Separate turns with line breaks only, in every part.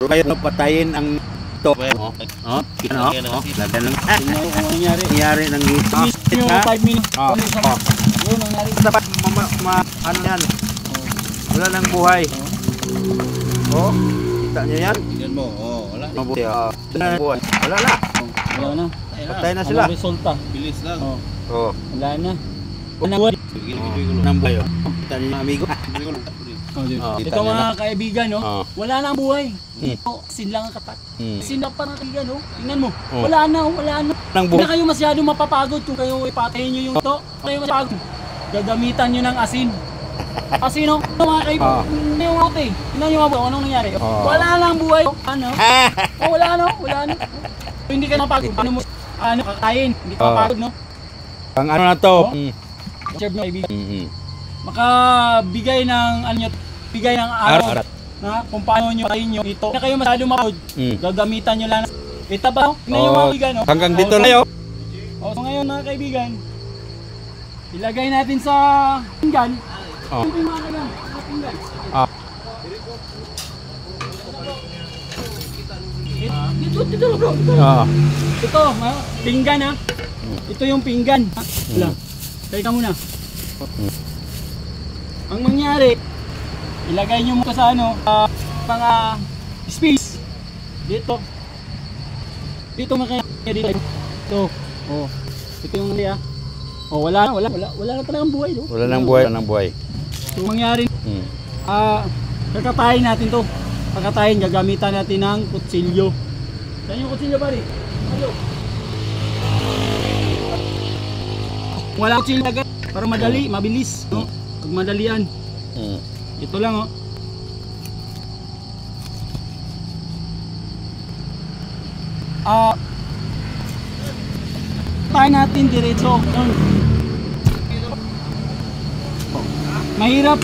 Kayo patayin ang ito. Lagyan ng nangyari ng ito.
5 minutes.
Yun nangyari. Dapat ano yan. Wala nang buhay. Oh, kita nyo yan?
Tingnan mo, wala.
Wala na buhay. Wala na.
Wala na.
Patay na sila.
Ang resulta.
Bilis lang.
Wala na. Wala na buhay.
Nang buhay. Kita nyo yung amigo.
Ito mga kaibigan, wala na ang buhay. Asin lang ang kapat. Asin lang parang kaibigan, tingnan mo. Wala na. Hindi na kayo masyado mapapagod kung kayo ipatayin nyo yung ito. Kayo masyado. Gagamitan nyo ng asin. Asin, mga kaibigan. Hindi yung ate. Tingnan nyo mga anong nangyari. Wala na ang buhay. Wala na. Hindi ka napagod. Paano mo kakain? Hindi ka mapagod, no?
Ang ano na to?
Serve nyo kaibigan. Makabigay ng bigay ng araw na kung paano nyo kain nyo ito. Hindi kayo masyado mapagod. Gagamitan nyo lang. Ito ba? Tingnan nyo mga kaibigan.
Hanggang dito na yun.
So ngayon mga kaibigan, ilagay natin sa pinggan. Ito yung mga kaibigan. Sa pinggan. Dito bro. Ito, pinggan ha. Ito yung pinggan. Wala. Teka muna. Ang mangyari, ilagay nyo muna sa mga space. Dito makaya dito. Ito yung nangyari. Wala na talagang buhay.
Wala nang buhay.
So mangyari, kakatayin natin to. Kakatayin, gagamitan natin ng kutsilyo. Saan yung kutsilyo pare? Wala kutsilyo agad para madali, mabilis, no? Pag madalian. Ito lang tayo natin diretso. Mahirap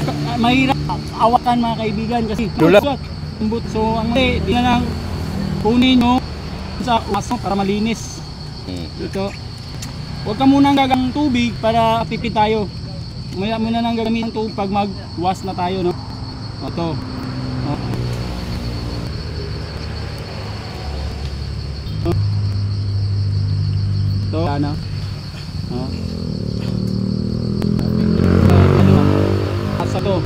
awakan mga kaibigan kasi lambot. So ang di na lang kunin nyo sa aso para malinis. Ito. Huwag ka munang gagang tubig para pipit tayo. Maya muna nang gagamitin ito pag mag-wash na tayo, no? Ito. Ito, ano? Asa to?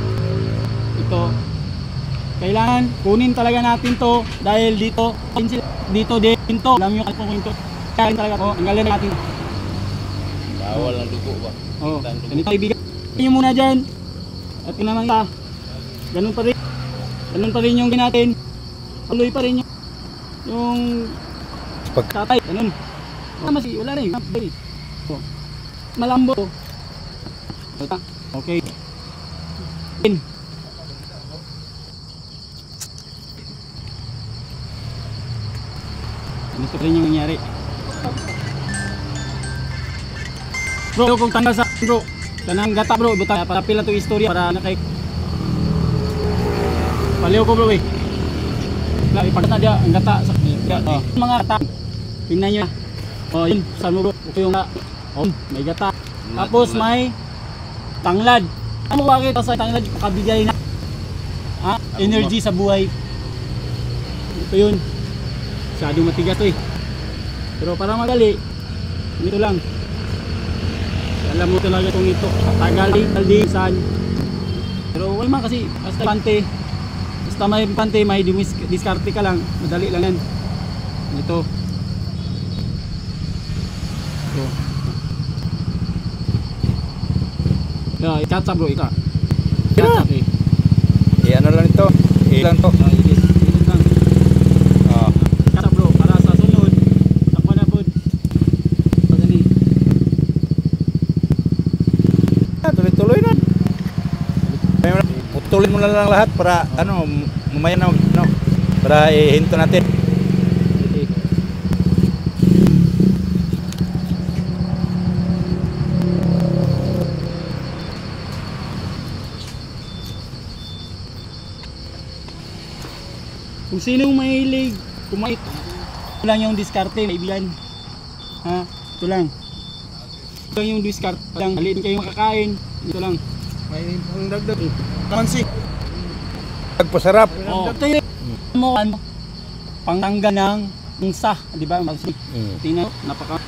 Ito. Kailangan kunin talaga natin to dahil dito din to. Alam nyo kung ito. Kailangan talaga to. Tanggalin natin.
Bawal ang dugo ba?
Ganito kaibigan. Nyo muna dyan at naman ganun pa rin yung natin, tuloy pa rin yung pagtatay, ganun. Wala na malambot. Okay, ganito pa rin yung nangyari bro. Kung tanggal sa bro kanang gata bro, buta para pila to istorya para na kay paliw ko bro na ipagta dia ang gata sa mga gata. Tingnan niyo. Yun sa bro. Ito yung may gata. Tapos may tanglad. Ano bakit sa tanglad pakabigay na energy sa buhay. Ito yun. Masyadong matigas to pero para madali dito lang. Alam mo talaga itong ito, tagal di saan. Pero wala man kasi basta may pante, may diskarte ka lang, madali lang yan. Ito. Ikatsa bro, ika.
Ano lang ito? Ilan to?
Ikatsa bro, para sa sunod, takwa na po.
Tuloy na. Putulin mo na lang lahat para mamaya na para ihinto natin.
Kung sinong mahilig kumait, ito lang yung diskarte kaibigan. Ito lang. Ito yung diskarte lang. Halin kayo makakain. Ito lang.
May pang dagdag. Kamansi.
Pagpasarap.
Ito yung pangtanggal ng unsa, di ba? Tingnan, napaka.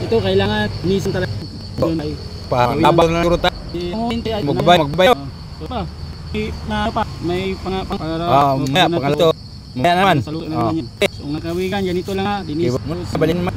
Ito kailangan nisan talaga. Doon ay
Nabang na ruta. Magbabay.
Pa. Na pa may para
Maya pangalato. Maya naman.
Saludo naman yan. So ang nakawigan ganito lang ha, dinis.
Sabalin